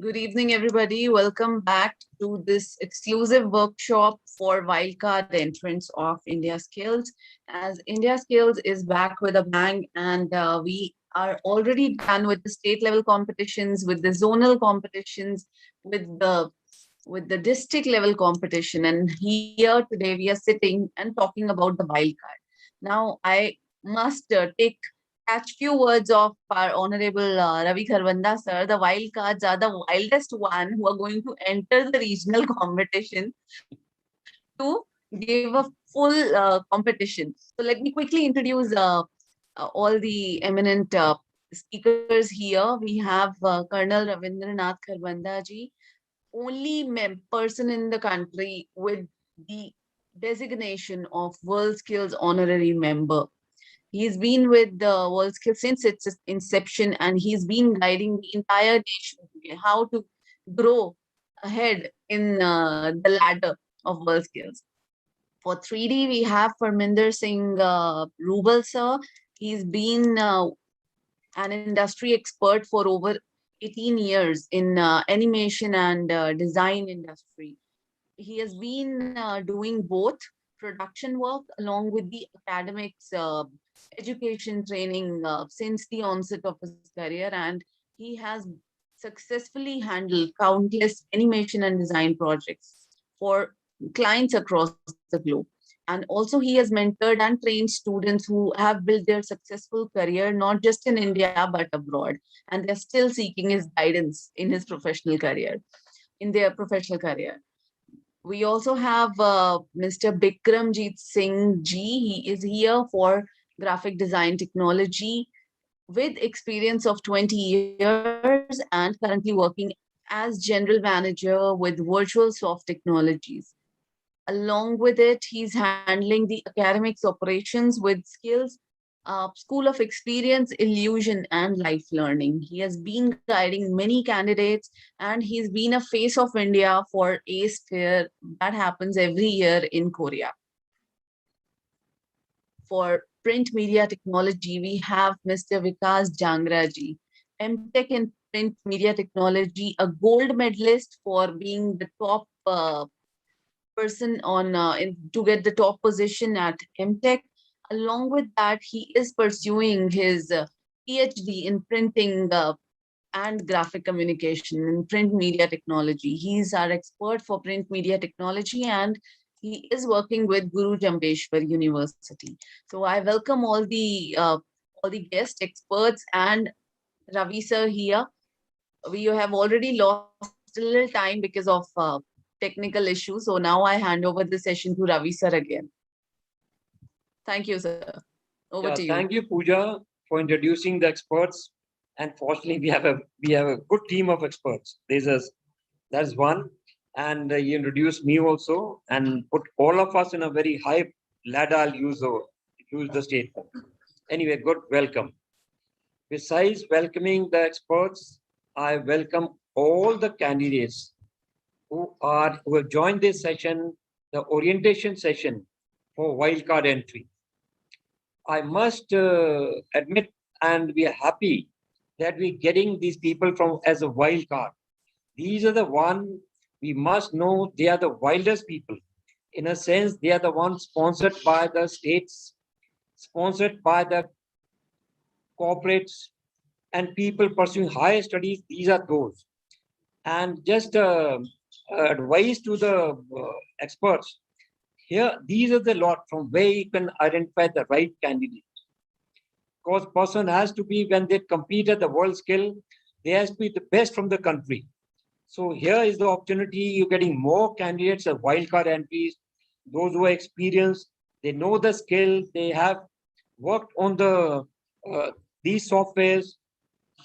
Good evening, everybody. Welcome back to this exclusive workshop for Wildcard Entrants of Indiaskills. As Indiaskills is back with a bang, and we are already done with the state level competitions, with the zonal competitions, with the district level competition. And here today we are sitting and talking about the wildcard. Now, I must catch few words of our Honorable Ravi Kharbanda, sir. The wildcards are the wildest one who are going to enter the regional competition to give a full competition. So let me quickly introduce all the eminent speakers here. We have Colonel Ravindranath Kharbanda ji, only person in the country with the designation of World Skills Honorary Member. He's been with the WorldSkills since its inception, and he's been guiding the entire nation how to grow ahead in the ladder of WorldSkills. For 3D, we have Parminder Singh Rubal, sir. He's been an industry expert for over 18 years in animation and design industry. He has been doing both production work along with the academics education training since the onset of his career, and he has successfully handled countless animation and design projects for clients across the globe. And also he has mentored and trained students who have built their successful career not just in India but abroad, and they're still seeking his guidance in his professional career, in their professional career. We also have Mr. Bikramjit Singh Ji. He is here for graphic design technology with experience of 20 years and currently working as general manager with virtual soft technologies. Along with it, he's handling the academics operations with skills, School of Experience, Illusion, and Life Learning. He has been guiding many candidates, and he's been a face of India for ACE Fair that happens every year in Korea. For print media technology, we have Mr. Vikas Jangraji, MTech in print media technology, a gold medalist for being the top person to get the top position at MTech. Along with that, he is pursuing his PhD in printing and graphic communication in print media technology. He's our expert for print media technology, and he is working with Guru Jambeshwar University. So I welcome all the guest experts and Ravi sir here. We have already lost a little time because of technical issues. So now I hand over the session to Ravi sir again. Thank you, sir. Over to you. Thank you, Pooja, for introducing the experts. And fortunately, we have a good team of experts. That's one, and you introduced me also, and put all of us in a very high ladder. I'll use the statement. Anyway, good welcome. Besides welcoming the experts, I welcome all the candidates who have joined this session, the orientation session for wildcard entry. I must admit, and we are happy that we're getting these people from as a wild card. These are the one we must know they are the wildest people. In a sense, they are the ones sponsored by the states, sponsored by the corporates, and people pursuing higher studies. These are those. And just advice to the experts here, these are the lot from where you can identify the right candidate. Because person has to be, when they compete at the world skill, they has to be the best from the country. So here is the opportunity. You're getting more candidates as wildcard entries, those who are experienced, they know the skill, they have worked on these softwares.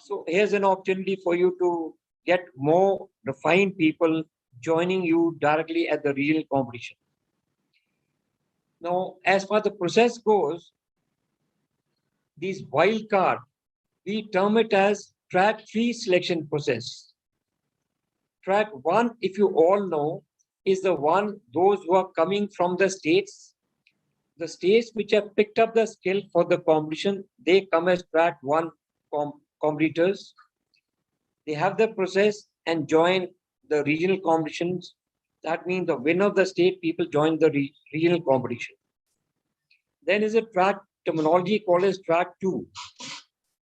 So here's an opportunity for you to get more refined people joining you directly at the real competition. Now, as far the process goes, these wildcard, we term it as track 3 selection process. Track 1, if you all know, is the one, those who are coming from the states which have picked up the skill for the competition, they come as track 1 competitors. They have the process, and join the regional competitions. That means the winner of the state people join the regional competition. Then is a track terminology called as track 2.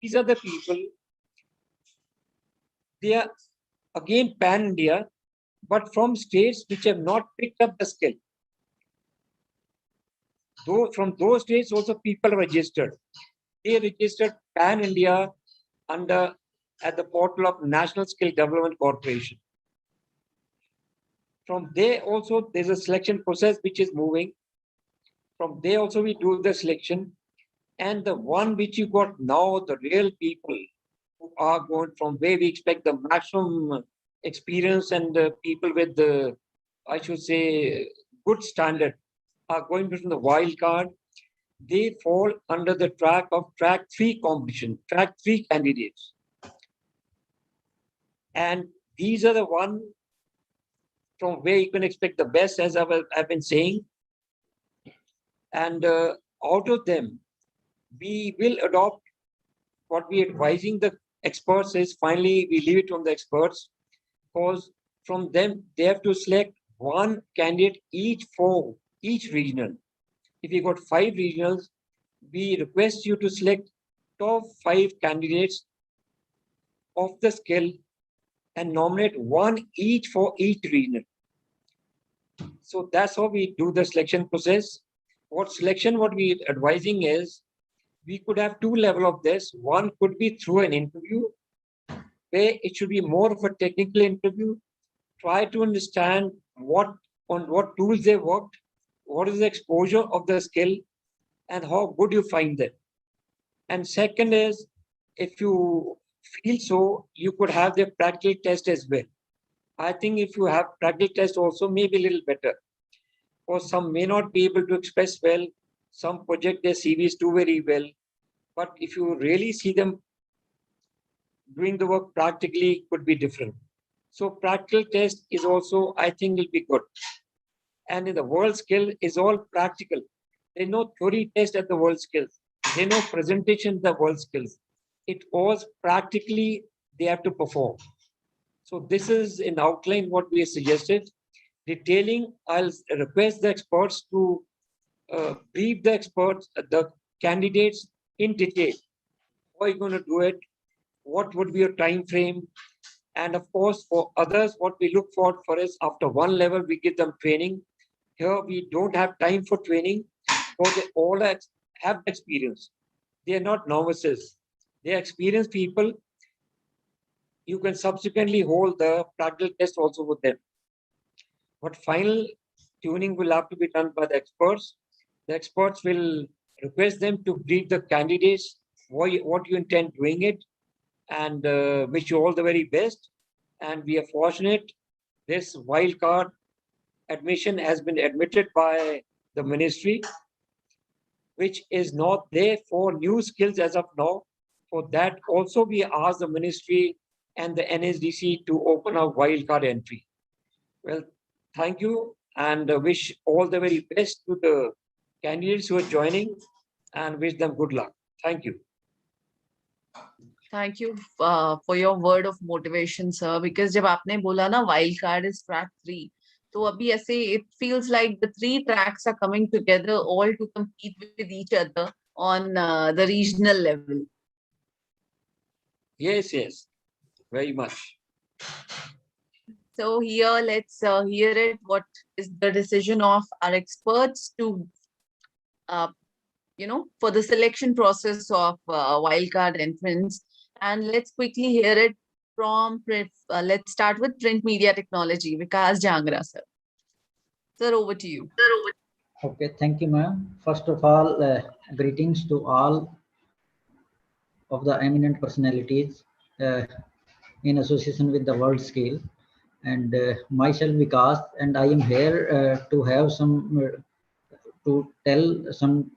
These are the people, they are again pan India, but from states which have not picked up the skill. Though from those states also people registered. They registered pan India under at the portal of National Skill Development Corporation. From there also there's a selection process which is moving. From there also we do the selection, and the one which you got now, the real people who are going from where we expect the maximum experience and people with the, I should say, good standard are going to the wild card. They fall under the track of track 3 competition, track 3 candidates. And these are the one from where you can expect the best, as I've been saying. And out of them, we will adopt what we are advising the experts is, finally we leave it on the experts, because from them they have to select one candidate each for each regional. If you got 5 regionals, we request you to select top 5 candidates of the skill and nominate one each for each regional. So that's how we do the selection process. What we are advising is, we could have 2 levels of this. One could be through an interview, where it should be more of a technical interview. Try to understand on what tools they worked, what is the exposure of the skill, and how good you find them. And second is, if you feel so, you could have the practical test as well. I think if you have practical test also, maybe a little better. Or some may not be able to express well, some project their CVs do very well. But if you really see them doing the work practically, could be different. So practical test is also, I think, will be good. And in the world skill is all practical. There's no theory test at the world skills. There's no presentation at the world skills. It was practically they have to perform. So this is in outline what we suggested. Detailing, I'll request the experts to brief the experts, the candidates in detail. How are you going to do it? What would be your time frame? And of course, for others, what we look for is after one level, we give them training. Here, we don't have time for training, because they all have experience. They are not novices. They are experienced people. You can subsequently hold the practical test also with them. But final tuning will have to be done by the experts. The experts will request them to brief the candidates what you intend doing it, and wish you all the very best. And we are fortunate this wildcard admission has been admitted by the ministry, which is not there for new skills as of now. For that also we ask the ministry and the NSDC to open a wildcard entry. Well, thank you, and wish all the very best to the candidates who are joining, and wish them good luck. Thank you. Thank you for your word of motivation, sir. Because जब आपने बोला ना wild card is track 3, तो अभी ऐसे it feels like the 3 tracks are coming together all to compete with each other on the regional level. Yes, very much. So here, let's hear it. What is the decision of our experts to, for the selection process of wildcard entrants? And let's quickly hear it from, let's start with print media technology, Vikas Jangra, sir. Sir, over to you. Okay, thank you, ma'am. First of all, greetings to all of the eminent personalities in association with the world scale, and myself Vikas, and I am here to have to tell something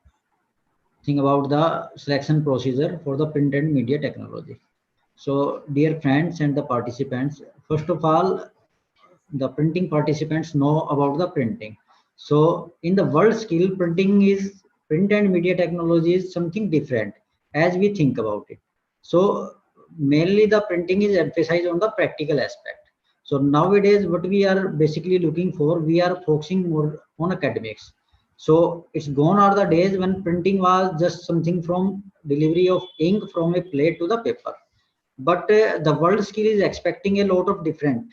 about the selection procedure for the print and media technology. So, dear friends and the participants, first of all, the printing participants know about the printing. So, in the world scale, print and media technology is something different as we think about it. So, mainly the printing is emphasized on the practical aspect. So nowadays, what we are basically looking for, we are focusing more on academics. So it's gone are the days when printing was just something from delivery of ink from a plate to the paper. But the world skill is expecting a lot of different.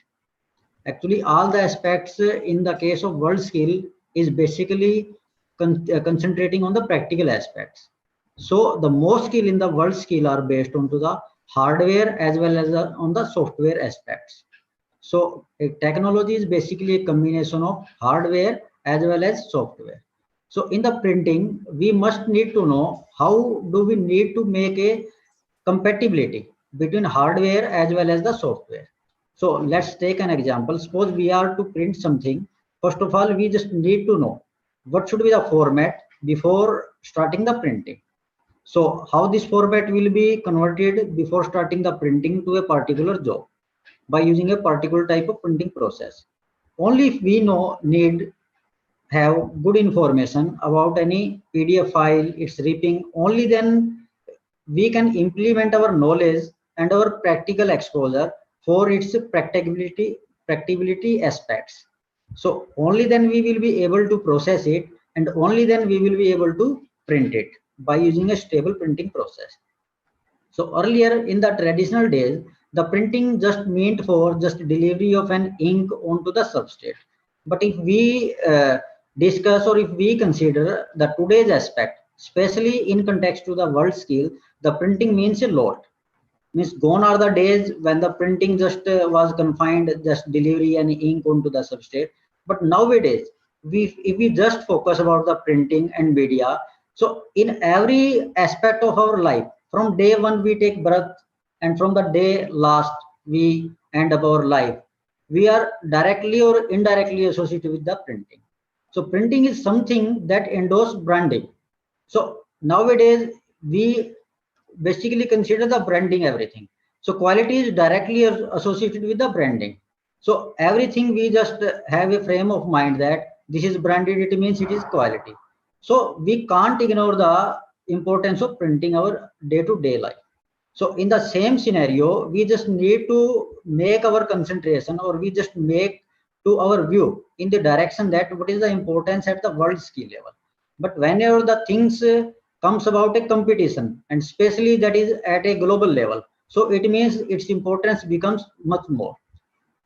Actually, all the aspects in the case of world skill is basically concentrating on the practical aspects. So the most skill in the world skill are based onto the hardware as well as on the software aspects. So a technology is basically a combination of hardware as well as software. So in the printing, we must need to know how do we need to make a compatibility between hardware as well as the software. So let's take an example. Suppose we are to print something. First of all, we just need to know what should be the format before starting the printing. So how this format will be converted before starting the printing to a particular job by using a particular type of printing process. Only if we know need have good information about any PDF file, its ripping, only then we can implement our knowledge and our practical exposure for its practicability aspects. So only then we will be able to process it, and only then we will be able to print it by using a stable printing process. So earlier in the traditional days, the printing just meant for just delivery of an ink onto the substrate. But if we discuss or if we consider the today's aspect, especially in context to the world scale, the printing means a lot. Means gone are the days when the printing just was confined just delivery and ink onto the substrate. But nowadays, if we just focus about the printing and media, so in every aspect of our life, from day one we take birth, and from the day last we end up our life, we are directly or indirectly associated with the printing. So printing is something that endorses branding. So nowadays we basically consider the branding everything. So quality is directly associated with the branding. So everything we just have a frame of mind that this is branded, it means it is quality. So we can't ignore the importance of printing our day-to-day life. So in the same scenario, we just need to make our concentration, or we just make to our view in the direction that what is the importance at the world scale level. But whenever the things comes about a competition, and especially that is at a global level, so it means its importance becomes much more.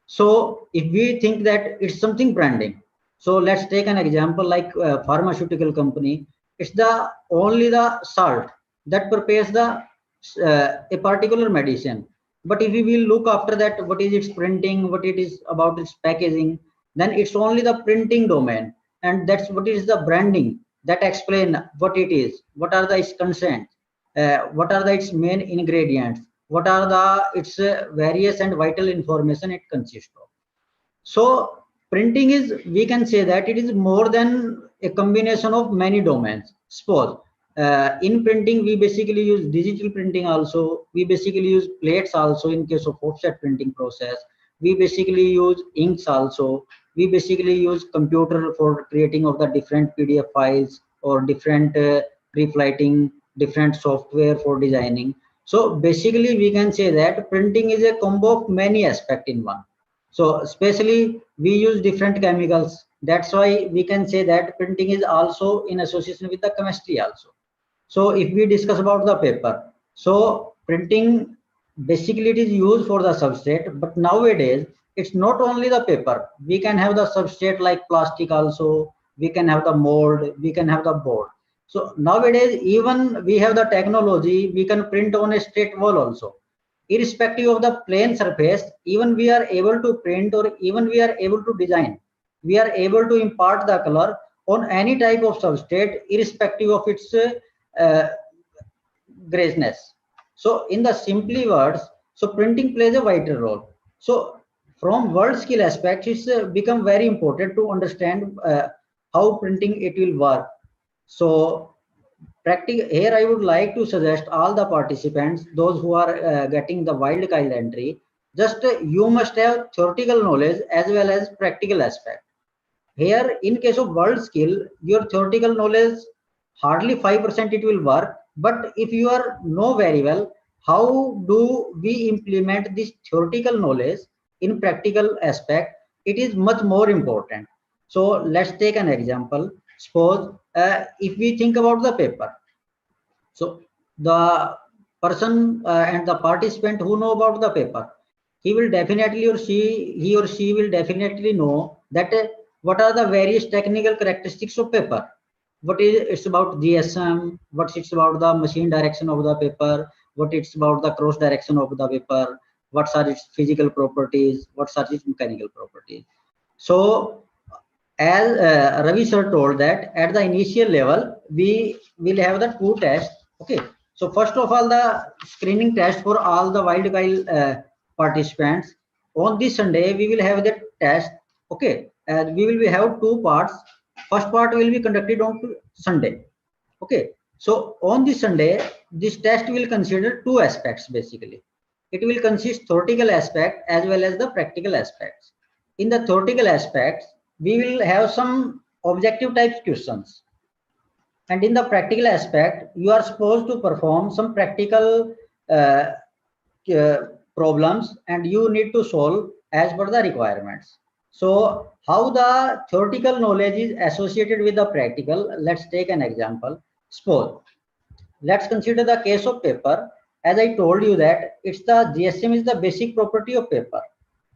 So if we think that it's something branding, so let's take an example like pharmaceutical company. It's the only the salt that prepares the a particular medicine. But if we will look after that, what is its printing, what it is about its packaging, then it's only the printing domain, and that's what is the branding that explain what it is, what are the its consent, what are the its main ingredients, what are the its various and vital information it consists of. So printing is, we can say that it is more than a combination of many domains. Suppose in printing we basically use digital printing also, we basically use plates also in case of offset printing process, we basically use inks also, we basically use computer for creating of the different PDF files or different pre-flighting, different software for designing. So basically we can say that printing is a combo of many aspects in one. So especially we use different chemicals. That's why we can say that printing is also in association with the chemistry also. So if we discuss about the paper, so printing basically it is used for the substrate, but nowadays it's not only the paper. We can have the substrate like plastic also, we can have the mold, we can have the board. So nowadays even we have the technology, we can print on a straight wall also. Irrespective of the plane surface, even we are able to print or even we are able to design. We are able to impart the color on any type of substrate, irrespective of its uh, graceness. So in the simply words, so printing plays a vital role. So from world skill aspect, it's become very important to understand how printing it will work. So here I would like to suggest all the participants, those who are getting the wildcard entry, just you must have theoretical knowledge as well as practical aspect. Here, in case of world skill, your theoretical knowledge hardly 5% it will work. But if you are know very well, how do we implement this theoretical knowledge in practical aspect, it is much more important. So let's take an example. Suppose if we think about the paper, so the person and the participant who know about the paper, he or she will definitely know that what are the various technical characteristics of paper. What is it's about GSM, what it's about the machine direction of the paper, what it's about the cross direction of the paper, what are its physical properties, what are its mechanical properties. So as Ravi sir told that at the initial level, we will have the two tests. Okay. So first of all, the screening test for all the wildcard participants. On this Sunday, we will have the test. Okay. And we will have two parts. First part will be conducted on Sunday. Okay. So on this Sunday, this test will consider two aspects basically. It will consist theoretical aspect as well as the practical aspects. In the theoretical aspects, we will have some objective type questions, and in the practical aspect you are supposed to perform some practical uh, uh, problems and you need to solve as per the requirements. So how the theoretical knowledge is associated with the practical, let's take an example. Suppose let's consider the case of paper. As I told you that it's the GSM is the basic property of paper.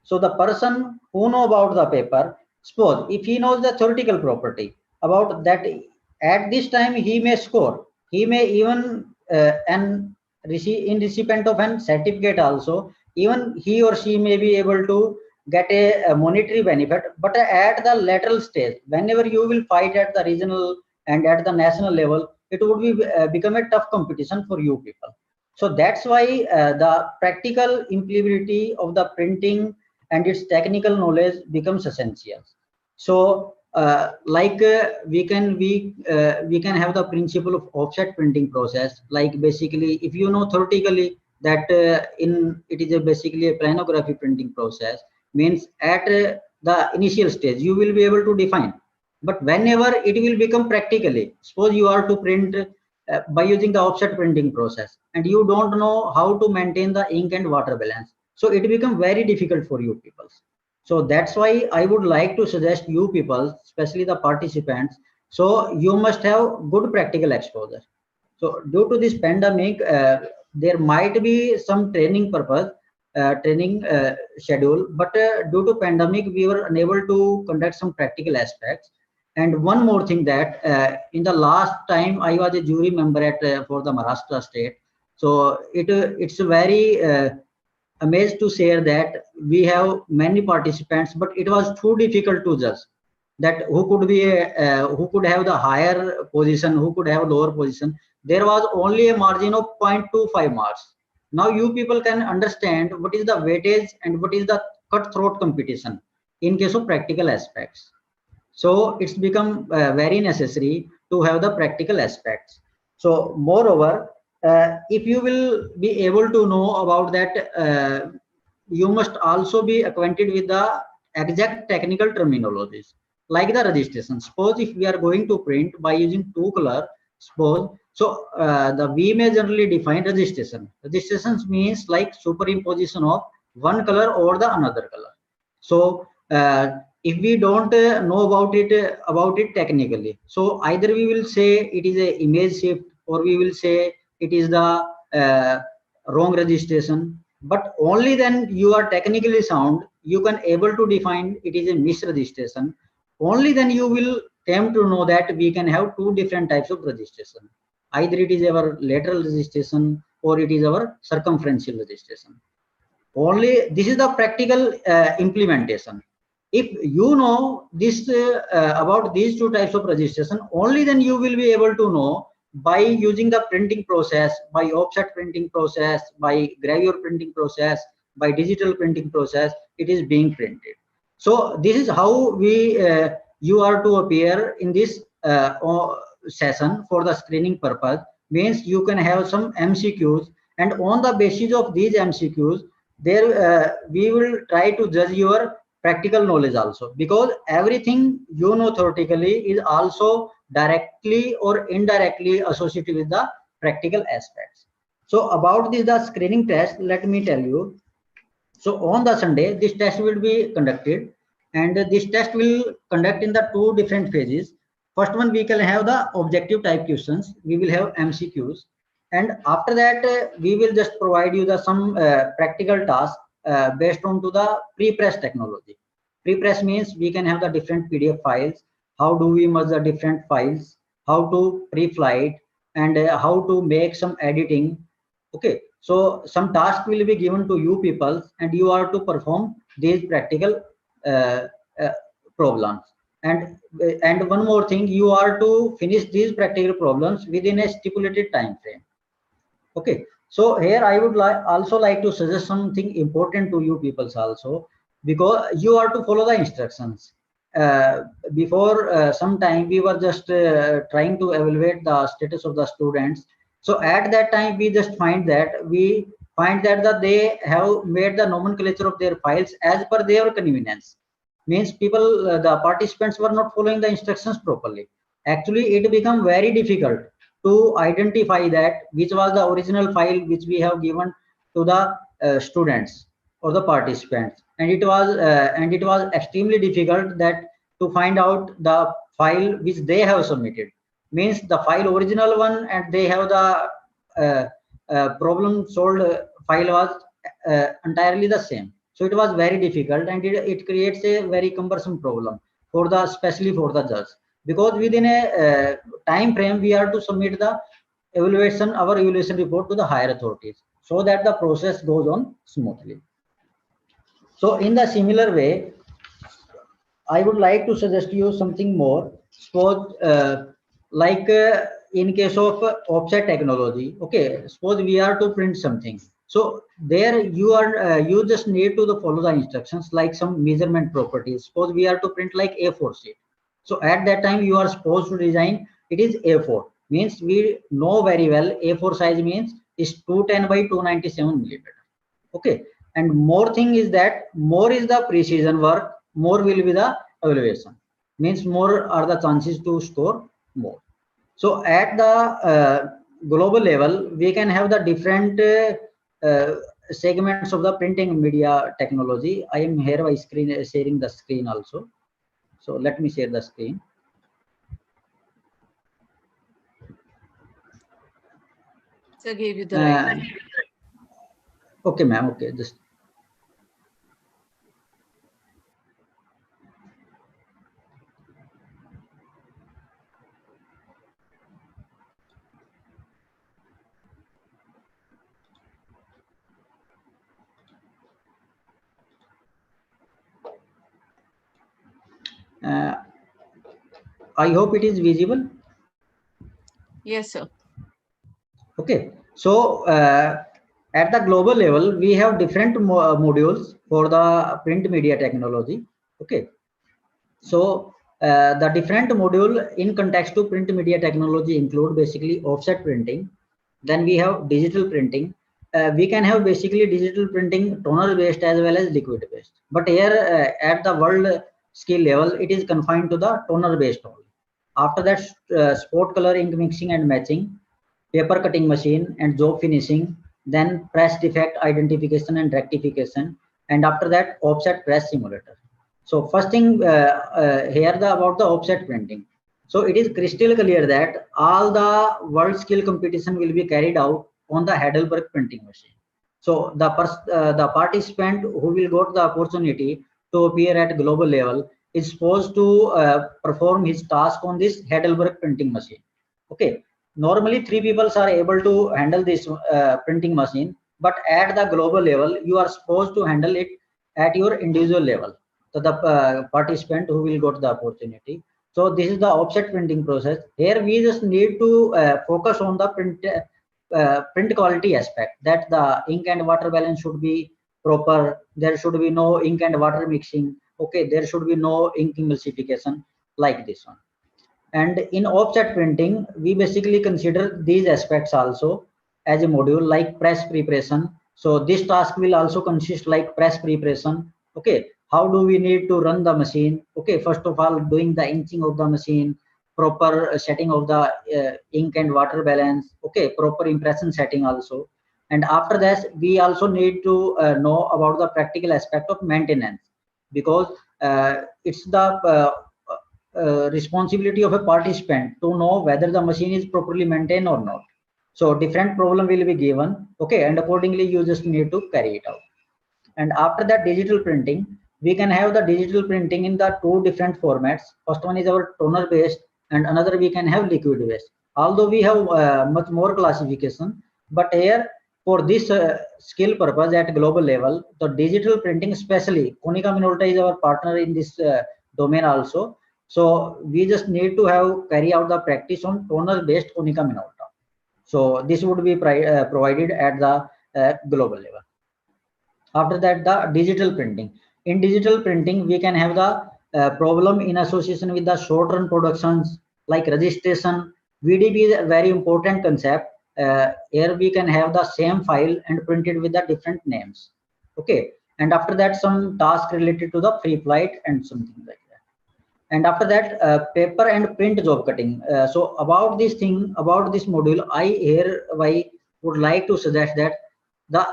So the person who know about the paper, suppose if he knows the theoretical property about that, at this time he may score. He may even in recipient of an certificate also. Even he or she may be able to get a monetary benefit. But at the lateral stage, whenever you will fight at the regional and at the national level, it would be become a tough competition for you people. So that's why the practical implementability of the printing and its technical knowledge becomes essential. So we can have the principle of offset printing process. Like basically, if you know theoretically that it is basically a planography printing process, means at the initial stage you will be able to define. But whenever it will become practically, suppose you are to print by using the offset printing process and you don't know how to maintain the ink and water balance, so it becomes very difficult for you people. So that's why I would like to suggest you people, especially the participants, so you must have good practical exposure. So due to this pandemic, there might be some training purpose, training schedule, but due to pandemic, we were unable to conduct some practical aspects. And one more thing that in the last time I was a jury member at for the Maharashtra state. So it's very amazed to share that we have many participants, but it was too difficult to judge that who could be who could have the higher position, who could have lower position. There was only a margin of 0.25 marks. Now you people can understand what is the weightage and what is the cutthroat competition in case of practical aspects. So it's become very necessary to have the practical aspects. So moreover, if you will be able to know about that, you must also be acquainted with the exact technical terminologies like the registration. Suppose if we are going to print by using two color, suppose so we may generally define registration. Registrations means like superimposition of one color over the another color. So if we don't know about it technically, so either we will say it is a image shift or we will say it is the wrong registration. But only then you are technically sound, you can able to define it is a misregistration. Only then you will come to know that we can have two different types of registration. Either it is our lateral registration or it is our circumferential registration. Only this is the practical implementation. If you know this about these two types of registration, only then you will be able to know by using the printing process, by offset printing process, by gravure printing process, by digital printing process, it is being printed. So this is how we you are to appear in this session for the screening purpose. Means you can have some MCQs, and on the basis of these MCQs, there we will try to judge your practical knowledge also, because everything you know theoretically is also directly or indirectly associated with the practical aspects. So about this the screening test, let me tell you. So on the Sunday, this test will be conducted, and this test will conduct in the two different phases. First one, we can have the objective type questions. We will have MCQs, and after that, we will just provide you the some practical tasks based on to the pre-press technology. Pre-press means we can have the different PDF files. How do we merge the different files? How to pre-flight, and how to make some editing. Okay, so some task will be given to you people, and you are to perform these practical uh, uh, problems. And one more thing, you are to finish these practical problems within a stipulated time frame. Okay, so here I would also like to suggest something important to you peoples also, because you are to follow the instructions. Uh, Before some time, we were just trying to evaluate the status of the students. So at that time, we just find that they have made the nomenclature of their files as per their convenience. Means people, the participants were not following the instructions properly. Actually, it become very difficult to identify that which was the original file which we have given to the students or the participants, and it was extremely difficult that to find out the file which they have submitted. Means the file original one, and they have the problem solved file was entirely the same. So it was very difficult, and it creates a very cumbersome problem for the, especially for the judge, because within a time frame we are to submit the our evaluation report to the higher authorities, so that the process goes on smoothly. So in the similar way, I would like to suggest you something more. Suppose in case of offset technology, okay, suppose we are to print something. So there you just need to follow the instructions, like some measurement properties. Suppose we are to print like A4 sheet. So at that time you are supposed to design it is A4. Means we know very well A4 size means is 210 by 297 millimeter. Okay, and more thing is that more is the precision work, more will be the evaluation. Means more are the chances to score more. So at the global level, we can have the different segments of the printing media technology. I am here by sharing the screen also. So let me share the screen. Sir gave you the right. Okay, ma'am. Okay, just. I hope it is visible. Yes, sir. Okay, so at the global level, we have different modules for the print media technology. Okay, so the different module in context to print media technology include basically offset printing. Then we have digital printing. We can have basically digital printing toner based as well as liquid based. But here at the world scale level, it is confined to the toner based only. After that, sport color ink mixing and matching, paper cutting machine and job finishing, then press defect identification and rectification, and after that offset press simulator. So first thing here about the offset printing. So it is crystal clear that all the world skill competition will be carried out on the Heidelberg printing machine. So the participant who will got the opportunity to appear at global level is supposed to perform his task on this Heidelberg printing machine. Okay, normally 3 people are able to handle this printing machine, but at the global level you are supposed to handle it at your individual level. So the participant who will got the opportunity. So this is the offset printing process. Here we just need to focus on the print quality aspect, that the ink and water balance should be proper. There should be no ink and water mixing. Okay, there should be no ink emulsification like this one. And in offset printing, we basically consider these aspects also as a module, like press preparation. So this task will also consist like press preparation. Okay, how do we need to run the machine? Okay, first of all, doing the inching of the machine, proper setting of the ink and water balance. Okay, proper impression setting also. And after that, we also need to know about the practical aspect of maintenance, because it's the responsibility of a participant to know whether the machine is properly maintained or not. So different problem will be given, okay, and accordingly you just need to carry it out. And after that, digital printing, we can have the digital printing in the two different formats. First one is our toner based, and another we can have liquid based. Although we have much more classification, but here for this skill purpose at global level, the digital printing, especially Konica Minolta is our partner in this domain also. So we just need to have carry out the practice on toner based Konica Minolta. So this would be provided at the global level. After that, the digital printing. In digital printing, we can have the problem in association with the short run productions like registration. VDP is a very important concept. Here we can have the same file and printed with the different names. Okay, and after that, some task related to the free flight and something like that. And after that, paper and print job cutting. So about this thing, about this module, I hereby would like to suggest that the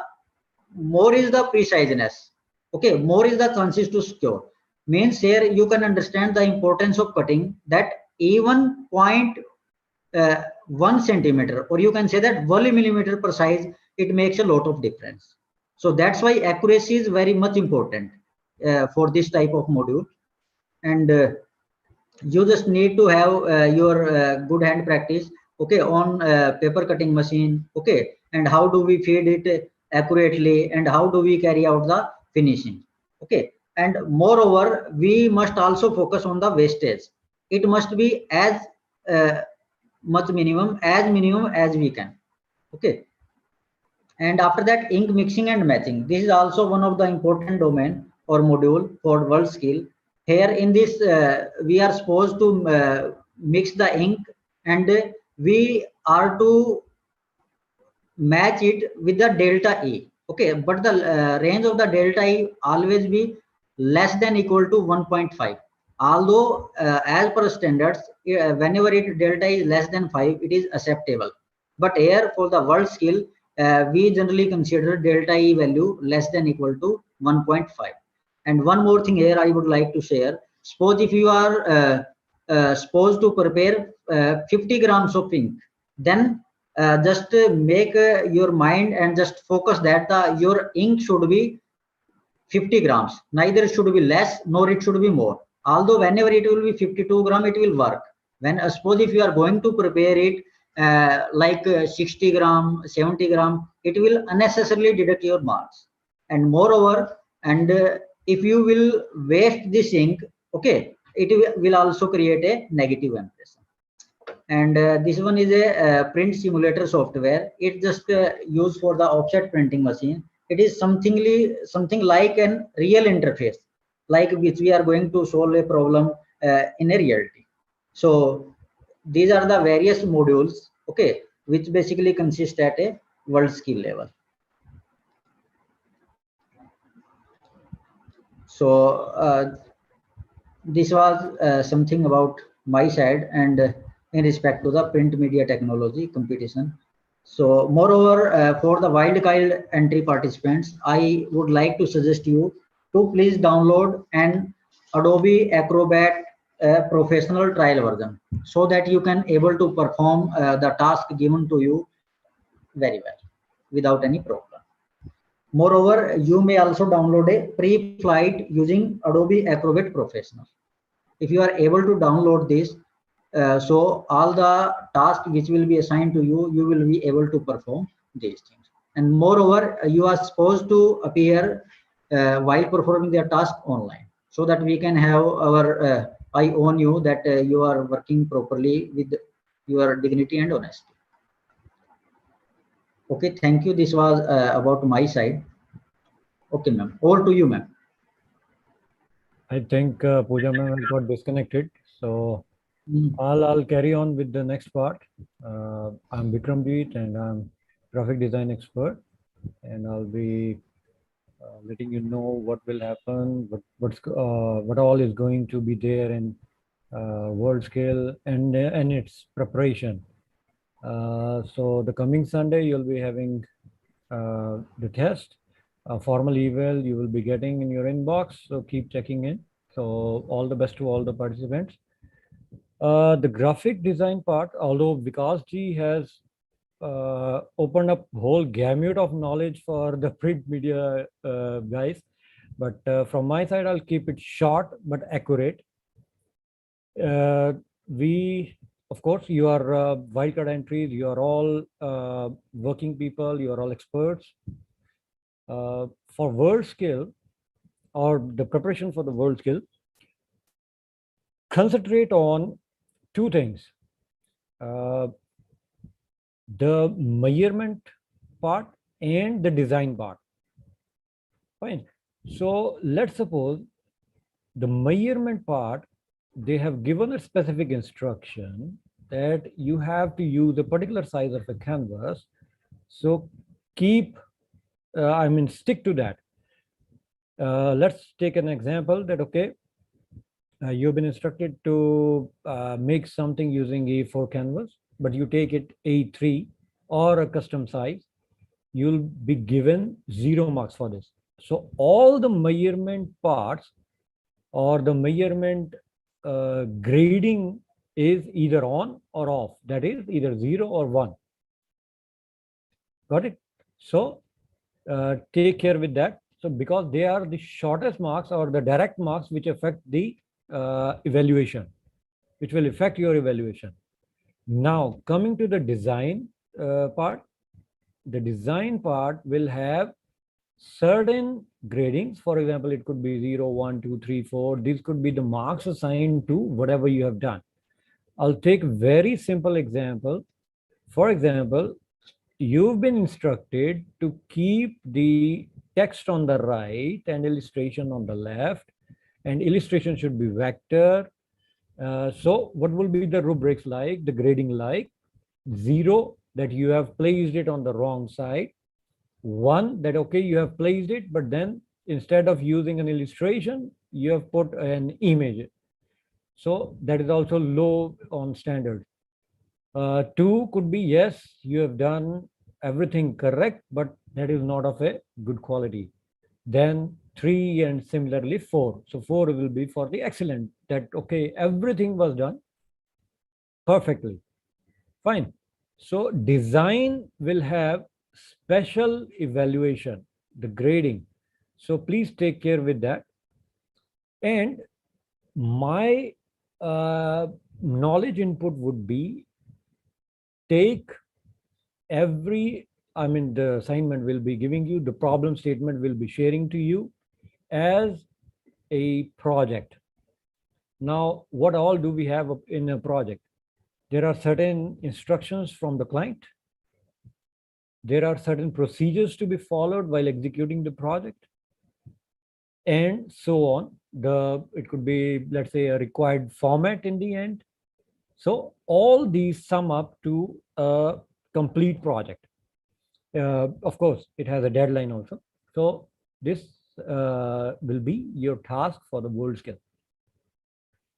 more is the preciseness, okay, more is the chances to secure. Means here you can understand the importance of cutting, that even 0.1 centimeter, or you can say that 1 millimeter per size, it makes a lot of difference. So that's why accuracy is very much important for this type of module. And you just need to have your good hand practice, okay, on paper cutting machine, okay, and how do we feed it accurately, and how do we carry out the finishing, okay. And moreover, we must also focus on the wastage. It must be as much minimum as we can, okay. And after that, ink mixing and matching, this is also one of the important domain or module for world skill. Here in this, we are supposed to mix the ink, and we are to match it with the delta E. Okay, but the range of the delta E always be less than equal to 1.5. Although as per standards, whenever it delta is less than 5, it is acceptable. But here for the world skill, we generally consider delta E value less than equal to 1.5. And one more thing here I would like to share. Suppose if you are supposed to prepare 50 grams of ink, then just make your mind and just focus that your ink should be 50 grams. Neither it should be less nor it should be more. Although whenever it will be 52 gram, it will work. When suppose if you are going to prepare it like 60 gram, 70 gram, it will unnecessarily deduct your marks. And moreover, and if you will waste this ink, okay, it will also create a negative impression. And this one is a print simulator software. It just used for the offset printing machine. It is something like a real interface, like which we are going to solve a problem in a reality. So these are the various modules, okay, which basically consist at a world skill level. So this was something about my side, and in respect to the print media technology competition. So moreover, for the wildcard entry participants, I would like to suggest you to please download an Adobe Acrobat professional trial version, so that you can able to perform the task given to you very well without any problem. Moreover, you may also download a pre-flight using Adobe Acrobat Professional. If you are able to download this, so all the tasks which will be assigned to you, you will be able to perform these things. And moreover, you are supposed to appear while performing their task online, so that we can have our eye on you, that you are working properly with your dignity and honesty. Okay, thank you. This was about my side. Okay, ma'am. Over to you, ma'am. I think Pooja ma'am has got disconnected. So I'll carry on with the next part. I'm Vikramjeet, and I'm graphic design expert, and I'll be letting you know what will happen, what all is going to be there in world scale and its preparation. So the coming Sunday, you'll be having the test. A formal email you will be getting in your inbox, so keep checking in. So all the best to all the participants. The graphic design part, although Vikas ji has opened up whole gamut of knowledge for the print media guys, but from my side, I'll keep it short but accurate. We, of course, you are wildcard entries, you are all working people, you are all experts. For world skill or the preparation for the world skill, concentrate on two things. The measurement part and the design part. Fine. So let's suppose the measurement part, they have given a specific instruction that you have to use a particular size of a canvas. So keep, stick to that. Let's take an example that, okay, you've been instructed to make something using A4 canvas, but you take it A3 or a custom size, you'll be given 0 marks for this. So all the measurement parts or the measurement grading is either on or off. That is either 0 or 1. Got it? So take care with that. So because they are the shortest marks or the direct marks which affect the evaluation, which will affect your evaluation. Now coming to the design part, the design part will have certain gradings. For example, it could be 0, 1, 2, 3, 4. These could be the marks assigned to whatever you have done. I'll take a very simple example. For example, you've been instructed to keep the text on the right and illustration on the left, and illustration should be vector. So what will be the rubrics like, the grading like? 0, that you have placed it on the wrong side. 1, that okay, you have placed it, but then instead of using an illustration, you have put an image. So that is also low on standard. 2 could be, yes, you have done everything correct, but that is not of a good quality. Then 3 and similarly 4. So 4 will be for the excellent, that okay, everything was done perfectly. Fine. So design will have special evaluation, the grading. So please take care with that. And my knowledge input would be, take every, the assignment will be giving you, the problem statement will be sharing to you as a project. Now, what all do we have in a project? There are certain instructions from the client. There are certain procedures to be followed while executing the project, and so on. It could be, let's say, a required format in the end. So all these sum up to a complete project. Of course, it has a deadline also. So this will be your task for the world skill.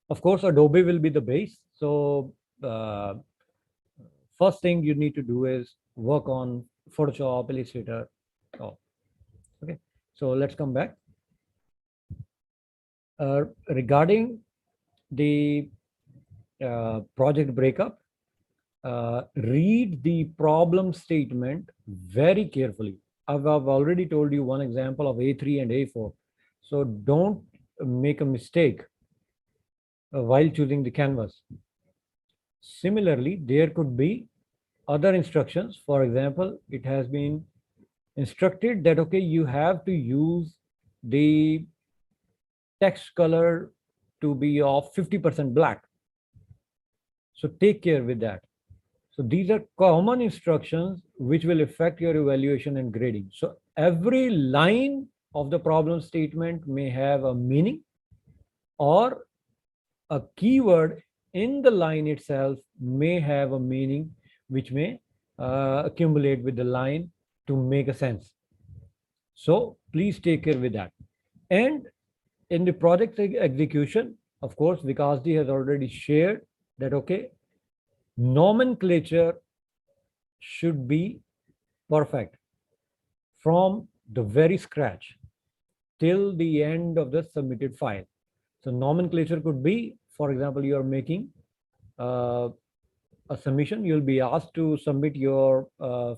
Of course, Adobe will be the base. So first thing you need to do is work on Photoshop, Illustrator. Oh, okay. So let's come back. Regarding the project breakup, read the problem statement very carefully. I've already told you one example of A3 and A4. So don't make a mistake while choosing the canvas. Similarly, there could be other instructions. For example, it has been instructed that, okay, you have to use the text color to be of 50% black. So take care with that. So these are common instructions which will affect your evaluation and grading. So every line of the problem statement may have a meaning, or a keyword in the line itself may have a meaning which may accumulate with the line to make a sense. So please take care with that. And in the project execution, of course, Vikasji has already shared that, okay, nomenclature should be perfect. from the very scratch till the end of the submitted file. So nomenclature could be, for example, you are making a submission, you'll be asked to submit your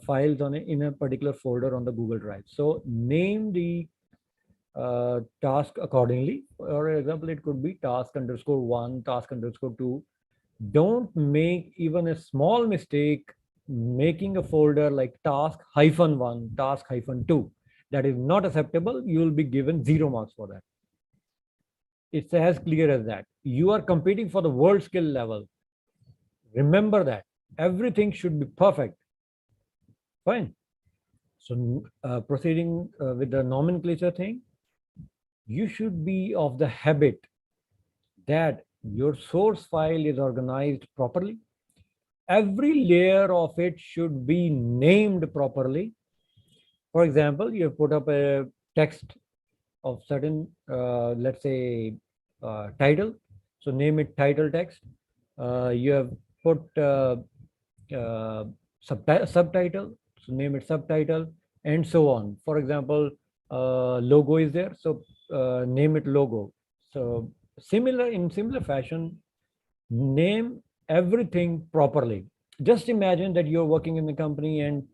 files in a particular folder on the Google Drive. So name the task accordingly. For example, it could be task_1, task_2. Don't make even a small mistake making a folder like task-1, task-2. That is not acceptable. You will be given 0 marks for that. It's as clear as that. You are competing for the world skill level. Remember that. Everything should be perfect. Fine. So proceeding with the nomenclature thing, you should be of the habit that your source file is organized properly. Every layer of it should be named properly. For example, you have put up a text of certain, let's say, title. So name it title text. You have put subtitle. So name it subtitle, and so on. For example, logo is there. So name it logo. So in similar fashion, name everything properly. Just imagine that you're working in the company and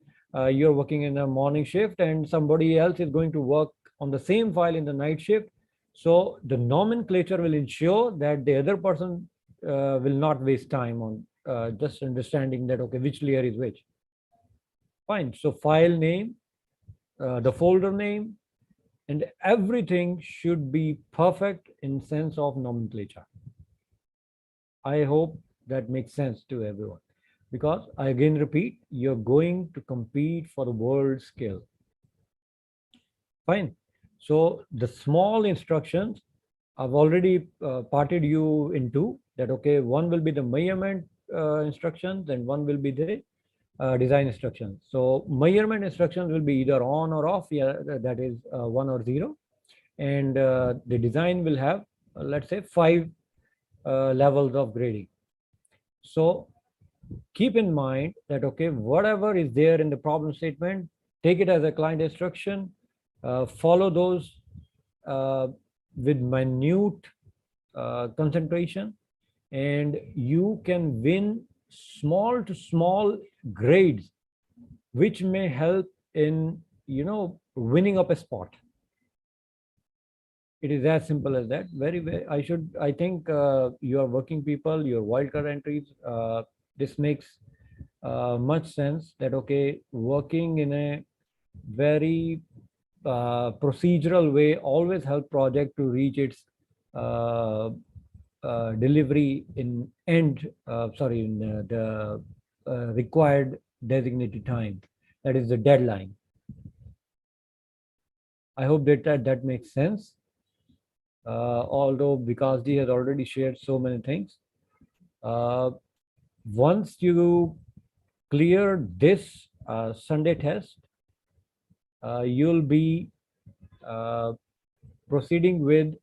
you're working in a morning shift and somebody else is going to work on the same file in the night shift. So the nomenclature will ensure that the other person will not waste time on just understanding that, okay, which layer is which. Fine. So file name, the folder name, and everything should be perfect in sense of nomenclature. I hope that makes sense to everyone, because I again repeat, you're going to compete for the world skill. Fine. So the small instructions I've already parted you into that. Okay, one will be the measurement instructions and one will be the design instructions. So measurement instructions will be either on or off. Yeah, that is 1 or 0. And the design will have, let's say, 5 levels of grading. So keep in mind that, okay, whatever is there in the problem statement, take it as a client instruction, follow those with minute concentration, and you can win small to small grades, which may help in, winning up a spot. It is as simple as that. I think you are working people, your wildcard entries, this makes much sense that, okay, working in a very procedural way always help project to reach its delivery in the required designated time. That is the deadline. I hope that makes sense. Although Vikasji has already shared so many things. Once you clear this Sunday test, you'll be proceeding with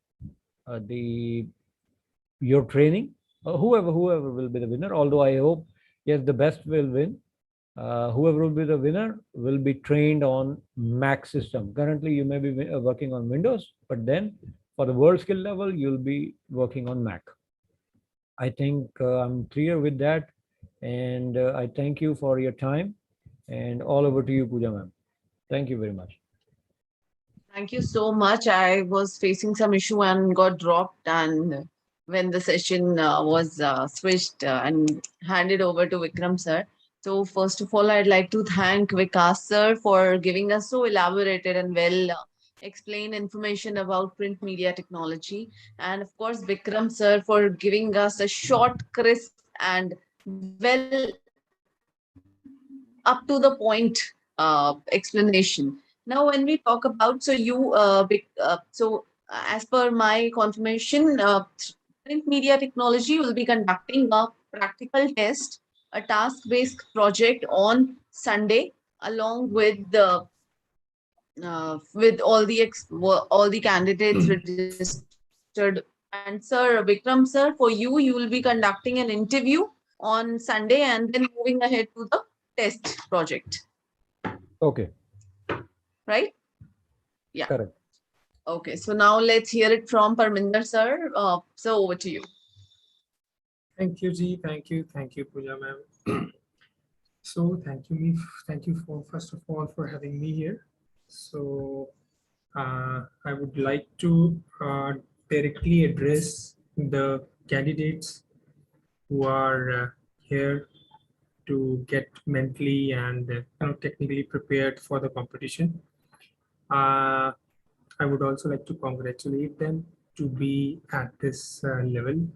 your training. Whoever will be the winner. Although I hope, yes, the best will win. Whoever will be the winner will be trained on Mac system. Currently, you may be working on Windows, but then for the world skill level, you'll be working on Mac. I think I'm clear with that, and I thank you for your time. And all over to you, Pooja ma'am. Thank you very much. Thank you so much. I was facing some issue and got dropped, and when the session was switched and handed over to Vikram sir. So first of all, I'd like to thank Vikas sir for giving us so elaborated and well explained information about print media technology. And of course, Vikram sir for giving us a short, crisp and well up to the point explanation. Now, when we talk about, as per my confirmation, print media technology will be conducting a practical test, a task-based project on Sunday, along with the with all the candidates registered. And sir, Vikram sir, for you will be conducting an interview on Sunday and then moving ahead to the test project. Okay. right? Yeah. Correct. Okay, so now let's hear it from Parminder sir. So over to you. Thank you, Ji. Thank you, Pooja ma'am. So thank you for first of all for having me here. So I would like to directly address the candidates who are here to get mentally and technically prepared for the competition. I would also like to congratulate them to be at this level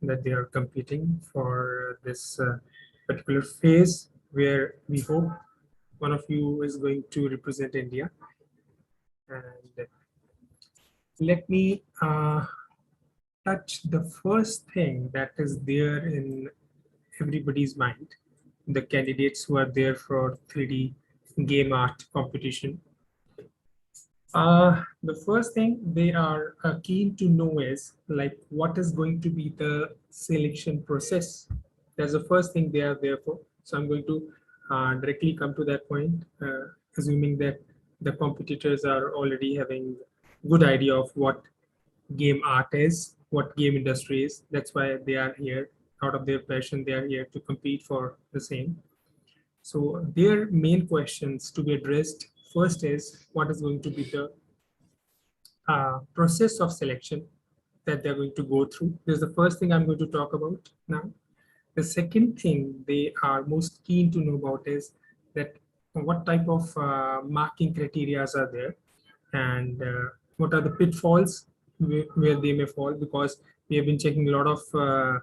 that they are competing for this particular phase where we hope one of you is going to represent India. And let me touch the first thing that is there in everybody's mind, the candidates who are there for 3D game art competition. The first thing they are keen to know is like what is going to be the selection process. That's the first thing they are there for. So I'm going to directly come to that point, assuming that the competitors are already having good idea of what game art is, what game industry is. That's why they are here. Out of their passion, they are here to compete for the same. So their main questions to be addressed first is what is going to be the process of selection that they're going to go through. This is the first thing I'm going to talk about now. The second thing they are most keen to know about is that what type of marking criteria are there and what are the pitfalls where they may fall, because we have been checking a lot of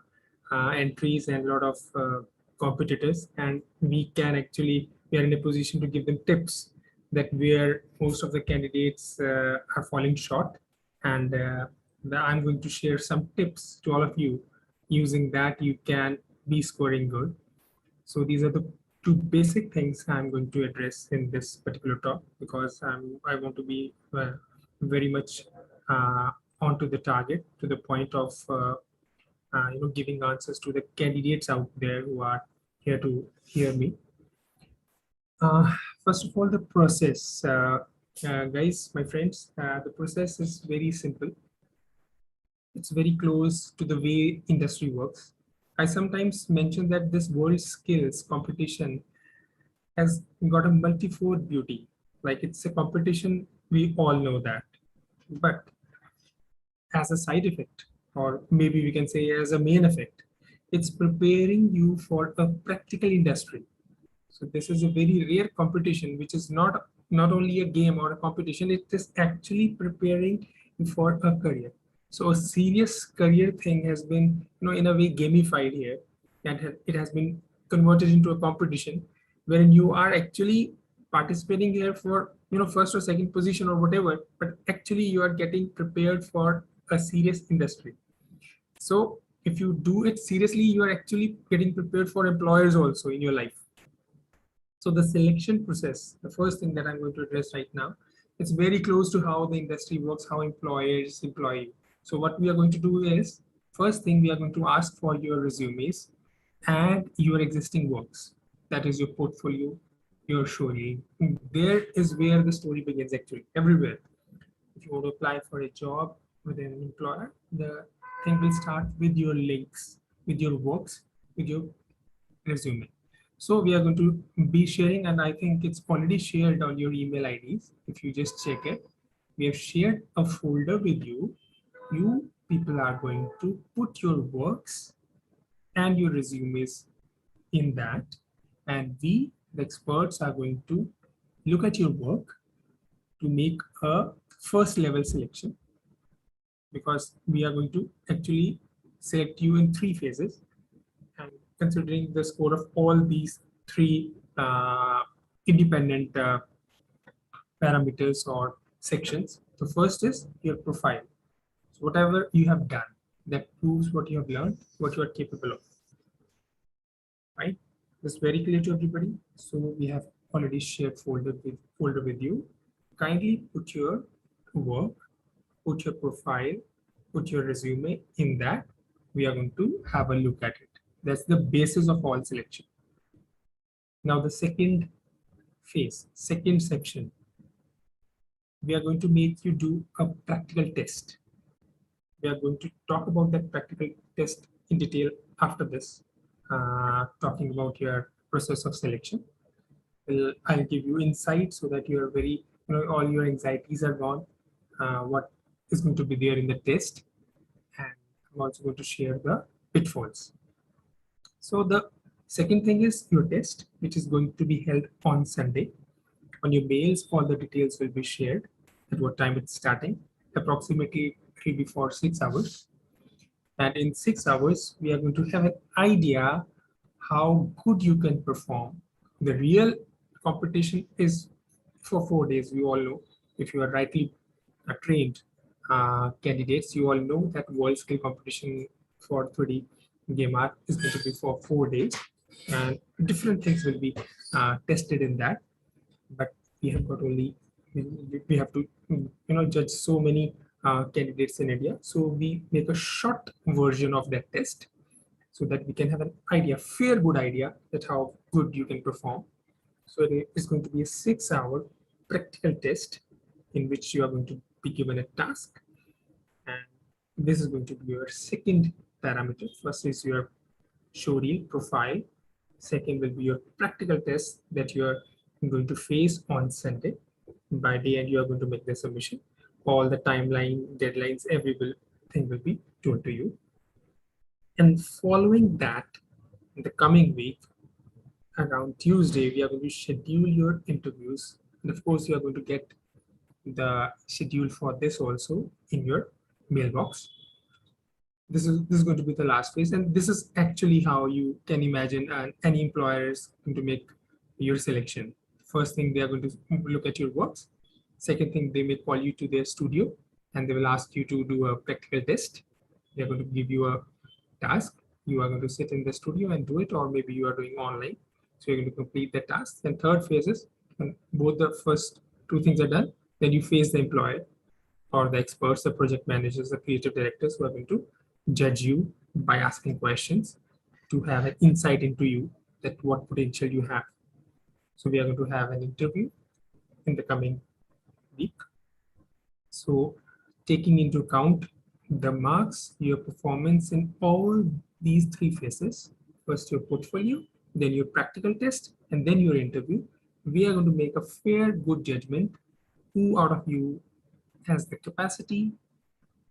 entries and a lot of competitors, and we are in a position to give them tips that where most of the candidates are falling short, and I'm going to share some tips to all of you. Using that, you can be scoring good. So these are the two basic things I'm going to address in this particular talk, because I want to be very much onto the target, to the point of giving answers to the candidates out there who are here to hear me. First of all, the process, guys, my friends, the process is very simple. It's very close to the way industry works. I sometimes mention that this world skills competition has got a multi-fold beauty. Like it's a competition, we all know that. But as a side effect, or maybe we can say as a main effect, it's preparing you for a practical industry. So this is a very rare competition, which is not only a game or a competition, it is actually preparing you for a career. So a serious career thing has been, in a way gamified here, and it has been converted into a competition wherein you are actually participating here for, first or second position or whatever, but actually you are getting prepared for a serious industry. So if you do it seriously, you are actually getting prepared for employers also in your life. So the selection process, the first thing that I'm going to address right now, it's very close to how the industry works, how employers employ you. So what we are going to do is, first thing we are going to ask for your resumes and your existing works. That is your portfolio, your showreel. There is where the story begins actually, everywhere. If you want to apply for a job with an employer, the thing will start with your links, with your works, with your resume. So we are going to be sharing, and I think it's already shared on your email IDs. If you just check it, we have shared a folder with you. You people are going to put your works and your resumes in that. And we, the experts, are going to look at your work to make a first level selection, because we are going to actually select you in 3 phases. And considering the score of all these 3 independent parameters or sections, the first is your profile. So whatever you have done that proves what you have learned, what you are capable of, right? This is very clear to everybody. So we have already shared folder with you. Kindly put your work, put your profile, put your resume in that. We are going to have a look at it. That's the basis of all selection. Now the second phase, second section we are going to make you do a practical test. We are going to talk about that practical test in detail after this, talking about your process of selection. I'll give you insight so that you are very, all your anxieties are gone. What is going to be there in the test, and I'm also going to share the pitfalls. So the second thing is your test, which is going to be held on Sunday. On your mails, all the details will be shared at what time it's starting. Approximately it will be for 6 hours. And in 6 hours, we are going to have an idea how good you can perform. The real competition is for 4 days. We all know, if you are rightly trained candidates, you all know that world skill competition for 3D game art is going to be for 4 days, and different things will be tested in that. But we have got only, we have to judge so many candidates in India, so we make a short version of that test so that we can have an idea, fair good idea, that how good you can perform. So it is going to be a 6-hour practical test in which you are going to be given a task, and this is going to be your second parameter. First is your showreel profile. Second will be your practical test that you are going to face on Sunday. By the end, you are going to make the submission. All the timeline, deadlines, everything will be told to you. And following that, in the coming week, around Tuesday, we are going to schedule your interviews. And of course, you are going to get the schedule for this also in your mailbox. This is going to be the last phase, and this is actually how you can imagine any employer is going to make your selection. First thing, they are going to look at your works. Second thing, they may call you to their studio and they will ask you to do a practical test. They're going to give you a task. You are going to sit in the studio and do it, or maybe you are doing online. So you're going to complete the task. And third phase is, when both the first two things are done, then you face the employer or the experts, the project managers, the creative directors, who are going to judge you by asking questions to have an insight into you, that what potential you have. So we are going to have an interview in the coming week. So taking into account the marks, your performance in all these three phases, first your portfolio, then your practical test, and then your interview, we are going to make a fair, good judgment who out of you has the capacity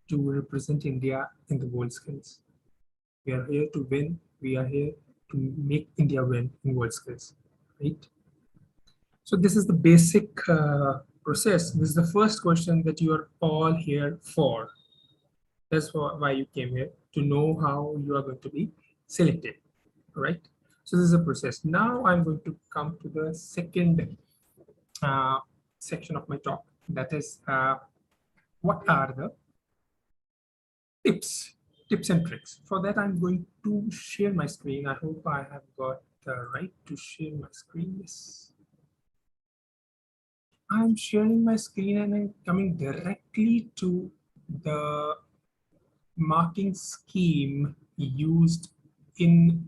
to represent India in the world skills. We are here to win. We are here to make India win in world skills, right? So this is the basic process. This is the first question that you are all here for. That's why you came here, to know how you are going to be selected, right? So this is a process. Now I'm going to come to the second section of my talk. That is, what are the tips and tricks? For that, I'm going to share my screen. I hope I have got the right to share my screen. Yes. I'm sharing my screen and I'm coming directly to the marking scheme used in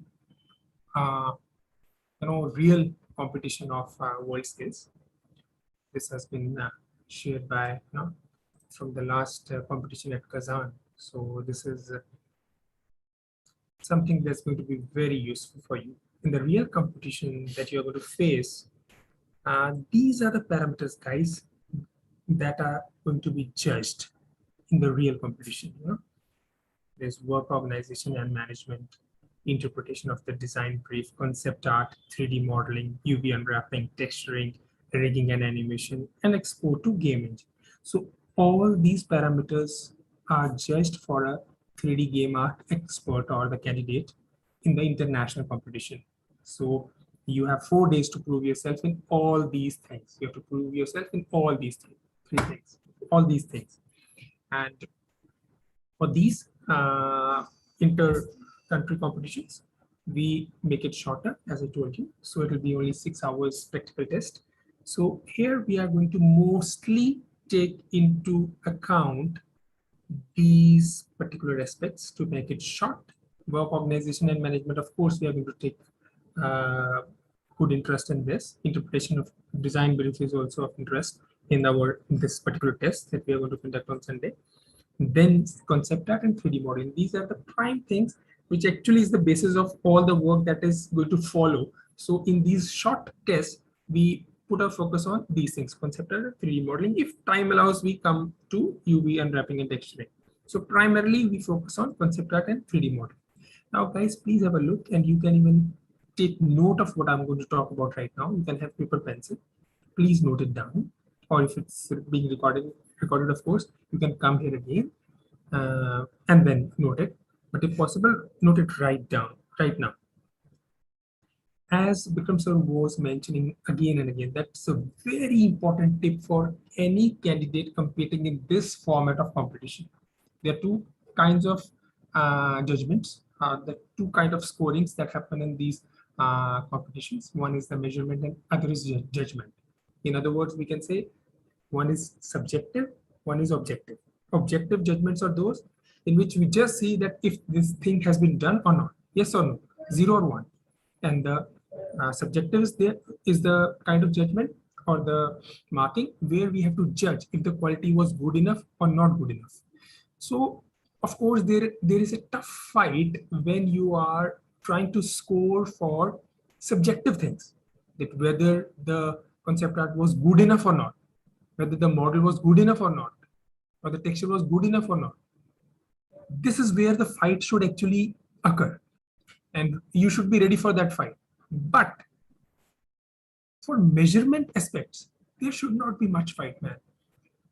real competition of world skills. This has been shared by from the last competition at Kazan. So this is something that's going to be very useful for you in the real competition that you're going to face. These are the parameters, guys, that are going to be judged in the real competition. There's work organization and management, interpretation of the design brief, concept art, 3D modeling, UV unwrapping, texturing, rigging and animation, and export to game engine. So all these parameters are judged for a 3D game art expert or the candidate in the international competition. So you have 4 days to prove yourself in all these things. You have to prove yourself in all these all these things. And for these inter-country competitions, we make it shorter, as I told you. So it will be only 6 hours practical test. So here we are going to mostly take into account these particular aspects to make it short. Work organization and management, of course, we are going to take good interest in this. Interpretation of design brief is also of interest. in this particular test that we are going to conduct on Sunday. Then concept art and 3D modeling. These are the prime things which actually is the basis of all the work that is going to follow. So in these short tests, we put our focus on these things, concept art and 3D modeling. If time allows, we come to UV unwrapping and texturing. So primarily we focus on concept art and 3D modeling. Now guys, please have a look, and you can even take note of what I'm going to talk about right now. You can have paper, pencil. Please note it down, or if it's being recorded of course, you can come here again and then note it. But if possible, note it right now. As Bikram sir was mentioning again and again, that's a very important tip for any candidate competing in this format of competition. There are two kinds of judgments, the two kinds of scorings that happen in these competitions. One is the measurement and other is judgment. In other words, we can say one is subjective, one is objective. Objective judgments are those in which we just see that if this thing has been done or not, yes or no, 0 or 1. And the subjective is the kind of judgment or the marking where we have to judge if the quality was good enough or not good enough. So of course there is a tough fight when you are trying to score for subjective things, that whether the concept art was good enough or not, whether the model was good enough or not, or the texture was good enough or not. This is where the fight should actually occur, and you should be ready for that fight. But for measurement aspects, there should not be much fight, man.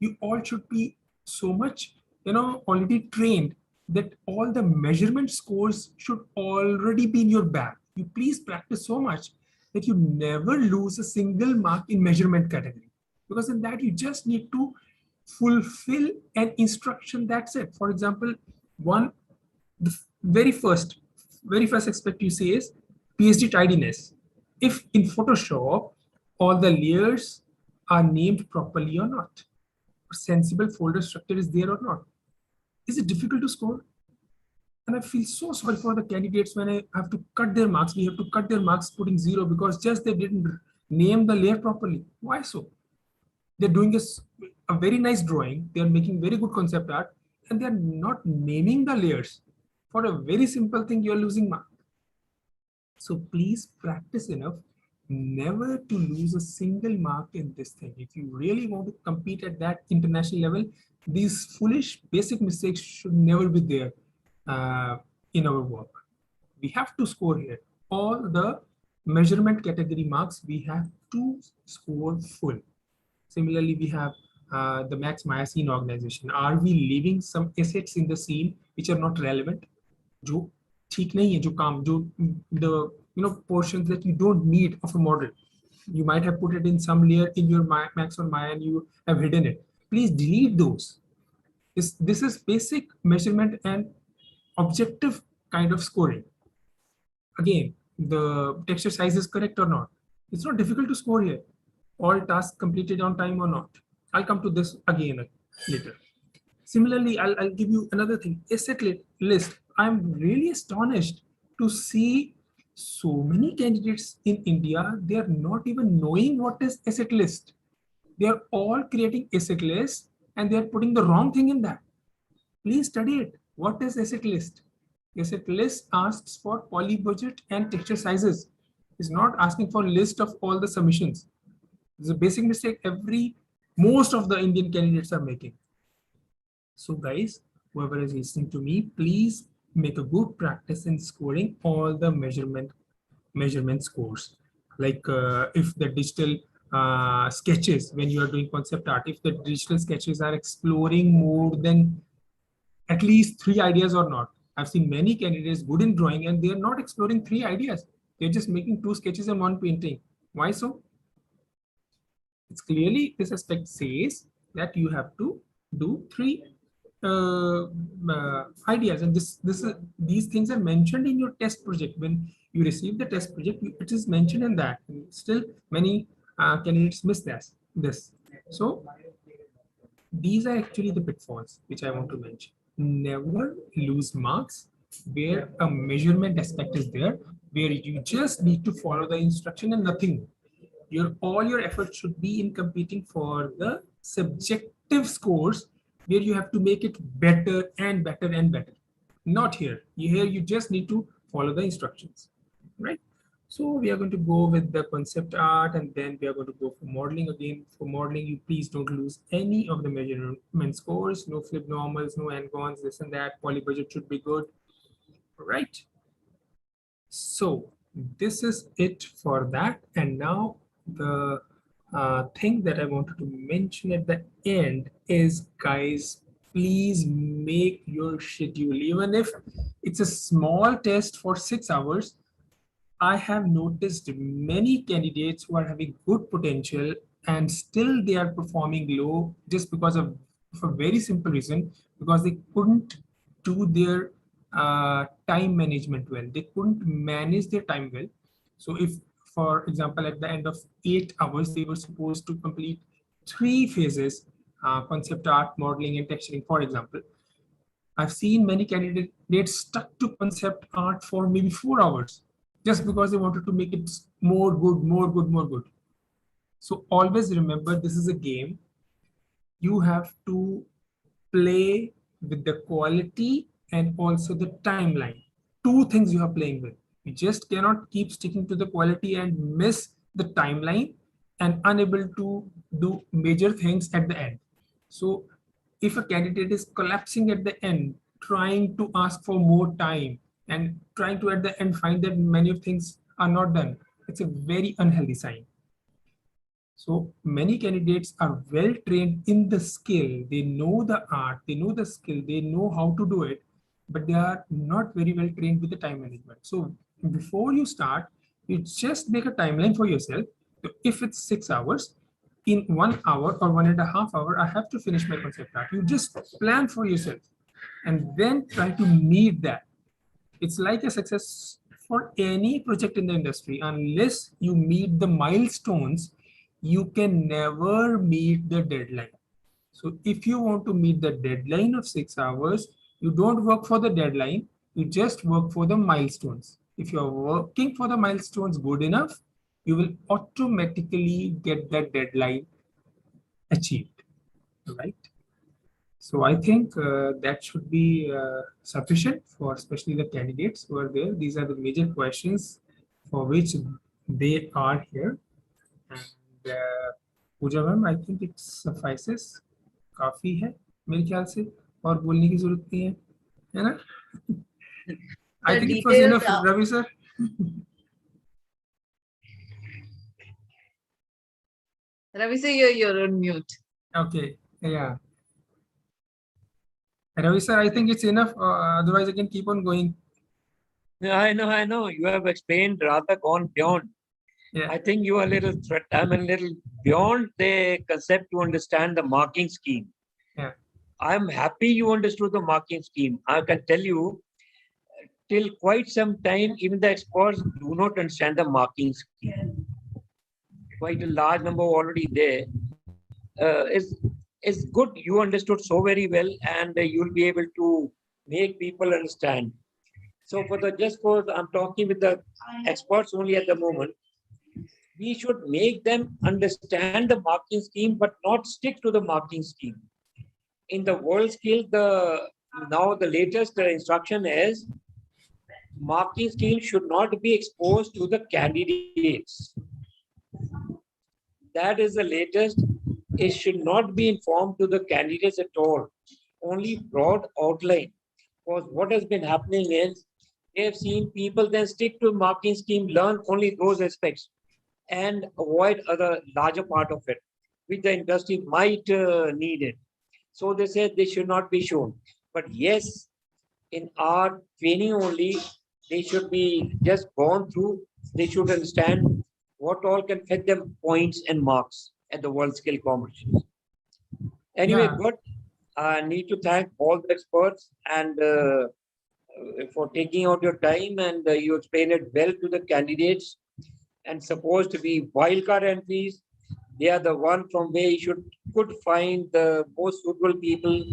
You all should be so much, already trained that all the measurement scores should already be in your bag. You please practice so much that you never lose a single mark in measurement category, because in that you just need to fulfill an instruction. That's it. For example, the very first aspect you say is PSD tidiness. If in Photoshop all the layers are named properly or not, or sensible folder structure is there or not, is it difficult to score? And I feel so sorry for the candidates when I have to cut their marks. We have to cut their marks putting 0 because just they didn't name the layer properly. Why so? They're doing a very nice drawing. They're making very good concept art, and they're not naming the layers. For a very simple thing, you're losing mark. So please practice enough never to lose a single mark in this thing. If you really want to compete at that international level, these foolish basic mistakes should never be there in our work. We have to score here. All the measurement category marks, we have to score full. Similarly, we have the Max Maya scene organization. Are we leaving some assets in the scene which are not relevant? The portions that you don't need of a model. You might have put it in some layer in your Max or Maya and you have hidden it. Please delete those. This is basic measurement and objective kind of scoring. Again, the texture size is correct or not. It's not difficult to score here. All tasks completed on time or not. I'll come to this again later. Similarly, I'll give you another thing. Asset list. I'm really astonished to see so many candidates in India. They are not even knowing what is asset list. They are all creating asset list and they are putting the wrong thing in that. Please study it. What is asset list? Asset list asks for poly budget and texture sizes. It's not asking for a list of all the submissions. It's a basic mistake most of the Indian candidates are making. So guys, whoever is listening to me, please make a good practice in scoring all the measurement scores. Like if the digital sketches, when you are doing concept art, if the digital sketches are exploring more than at least 3 ideas or not. I've seen many candidates good in drawing and they're not exploring 3 ideas. They're just making 2 sketches and 1 painting. Why so? It's clearly, this aspect says that you have to do 3 ideas, and these things are mentioned in your test project. When you receive the test project, it is mentioned in that. Still, many candidates miss this. So these are actually the pitfalls which I want to mention. Never lose marks where a measurement aspect is there, where you just need to follow the instruction and nothing. all your effort should be in competing for the subjective scores, where you have to make it better and better and better. Not here. Here you just need to follow the instructions, right? So we are going to go with the concept art, and then we are going to go for modeling again. For modeling, you please don't lose any of the measurement scores, no flip normals, no n-gons, this and that. Poly budget should be good, right? So this is it for that. And now the thing that I wanted to mention at the end is, guys, please make your schedule. Even if it's a small test for 6 hours, I have noticed many candidates who are having good potential and still they are performing low just because of a very simple reason, because they couldn't do their time management well. They couldn't manage their time well. So if, for example, at the end of 8 hours, they were supposed to complete 3 phases, concept art, modeling, and texturing, for example. I've seen many candidates stuck to concept art for maybe 4 hours just because they wanted to make it more good, more good, more good. So always remember, this is a game. You have to play with the quality and also the timeline. 2 things you are playing with. You just cannot keep sticking to the quality and miss the timeline and unable to do major things at the end. So if a candidate is collapsing at the end, trying to ask for more time and trying to at the end find that many of things are not done, it's a very unhealthy sign. So many candidates are well trained in the skill. They know the art, they know the skill, they know how to do it, but they are not very well trained with the time management. So before you start, you just make a timeline for yourself. So if it's 6 hours, in 1 hour or 1.5 hours, I have to finish my concept art. You just plan for yourself and then try to meet that. It's like a success for any project in the industry. Unless you meet the milestones, you can never meet the deadline. So if you want to meet the deadline of 6 hours, you don't work for the deadline, you just work for the milestones. If you're working for the milestones good enough, you will automatically get that deadline achieved, right? So I think that should be sufficient for especially the candidates who are there. These are the major questions for which they are here. And Pooja ma'am, I think it suffices. काफी है मेरे ख्याल से, और बोलने की जरूरत नहीं है ना? I think it was enough, Ravi sir. Ravi sir, you're on mute. Okay, yeah. Ravi sir, I think it's enough. Otherwise, I can keep on going. Yeah, I know. You have explained rather gone beyond. Yeah. I think you are a little I'm a little beyond the concept to understand the marking scheme. Yeah. I'm happy you understood the marking scheme. I can tell you, till quite some time, even the experts do not understand the marking scheme. Quite a large number already there. It's good you understood so very well, and you'll be able to make people understand. So I'm talking with the experts only at the moment. We should make them understand the marking scheme, but not stick to the marking scheme. In the world scale, now the latest instruction is marking scheme should not be exposed to the candidates. That is the latest. It should not be informed to the candidates at all. Only broad outline. Because what has been happening is they have seen people then stick to marking scheme, learn only those aspects, and avoid other larger part of it, which the industry might need it. So they said they should not be shown. But yes, in our training only, they should be just gone through. They should understand what all can fetch them points and marks at the world scale competitions. Anyway, good. I need to thank all the experts and for taking out your time, and you explained it well to the candidates. And supposed to be wildcard entries, they are the one from where you could find the most suitable people.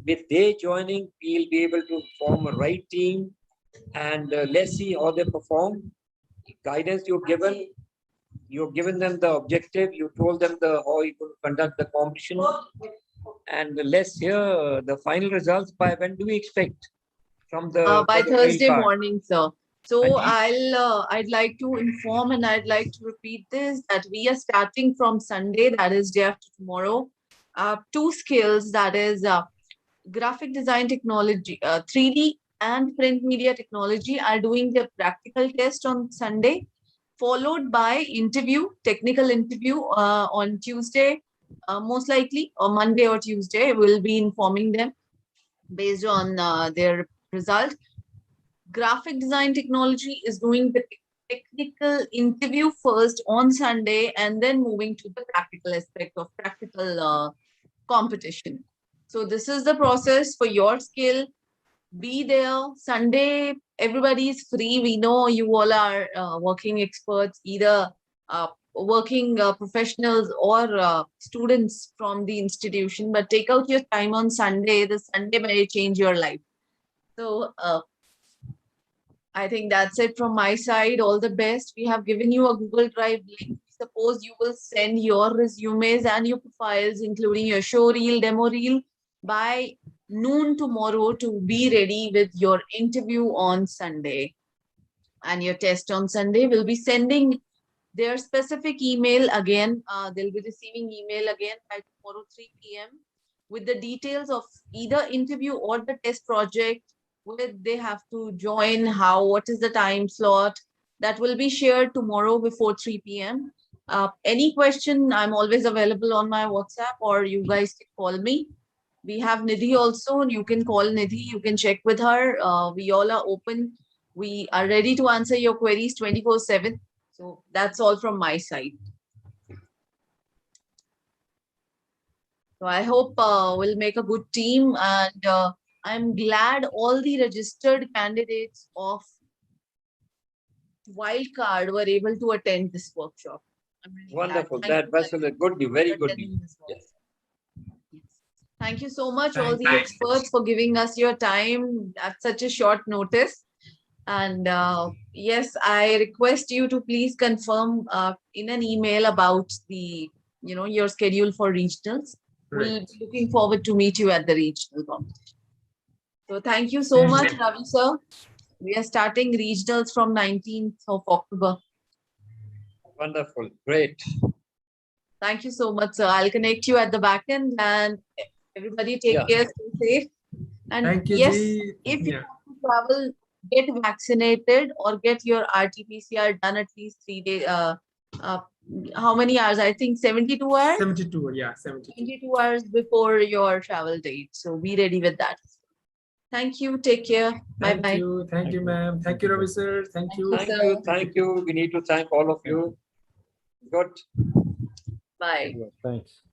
With their joining, we'll be able to form a right team, and let's see how they perform. Guidance you've given, You've given them the objective. You told them how you could conduct the competition. And let's hear the final results. By when do we expect from the By for the Thursday wildcard? morning, sir. So Ajit? I'd like to inform and I'd like to repeat this, that we are starting from Sunday, that is day after tomorrow. Two skills, that is graphic design technology, 3D and print media technology, are doing their practical test on Sunday, followed by interview, technical interview on Tuesday, most likely, or Monday or Tuesday. We'll be informing them based on their result. Graphic design technology is doing the technical interview first on Sunday and then moving to the practical aspect of practical competition. So this is the process for your skill. Be there. Sunday, everybody is free. We know you all are working experts, either working professionals or students from the institution, but take out your time on Sunday. The Sunday may change your life. So I think that's it from my side. All the best. We have given you a Google Drive link. Suppose you will send your resumes and your profiles, including your show reel, demo reel, by noon tomorrow to be ready with your interview on Sunday and your test on Sunday. We'll be sending their specific email again. They'll be receiving email again by tomorrow 3 p.m. with the details of either interview or the test project, where they have to join, what is the time slot. That will be shared tomorrow before 3 p.m. Any question, I'm always available on my WhatsApp, or you guys can call me. We have Nidhi also, and you can call Nidhi. You can check with her. We all are open. We are ready to answer your queries 24/7. So that's all from my side. So I hope we'll make a good team, and I'm glad all the registered candidates of Wildcard were able to attend this workshop. I'm really Wonderful. glad. That was a good news, very good attending news. this Yes. workshop. Yes. Thank you so much, all the Thanks. experts, for giving us your time at such a short notice. And yes, I request you to please confirm in an email about the, your schedule for regionals. We'll be looking forward to meet you at the regional competition. So thank you so much, Ravi sir. We are starting regionals from 19th of October. Wonderful. Great. Thank you so much, sir. I'll connect you at the back end, and everybody take care, stay safe. And Thank you, yes, Ji. if you want to travel, get vaccinated or get your RT-PCR done at least 3 days. How many hours? I think 72 hours? 72, yeah, 72. 72 hours before your travel date. So be ready with that. Thank you. Take care. Bye-bye. Thank you, ma'am. Thank you, Ravi sir. Thank you. Thank you. We need to thank all of you. Good. Bye. Thanks.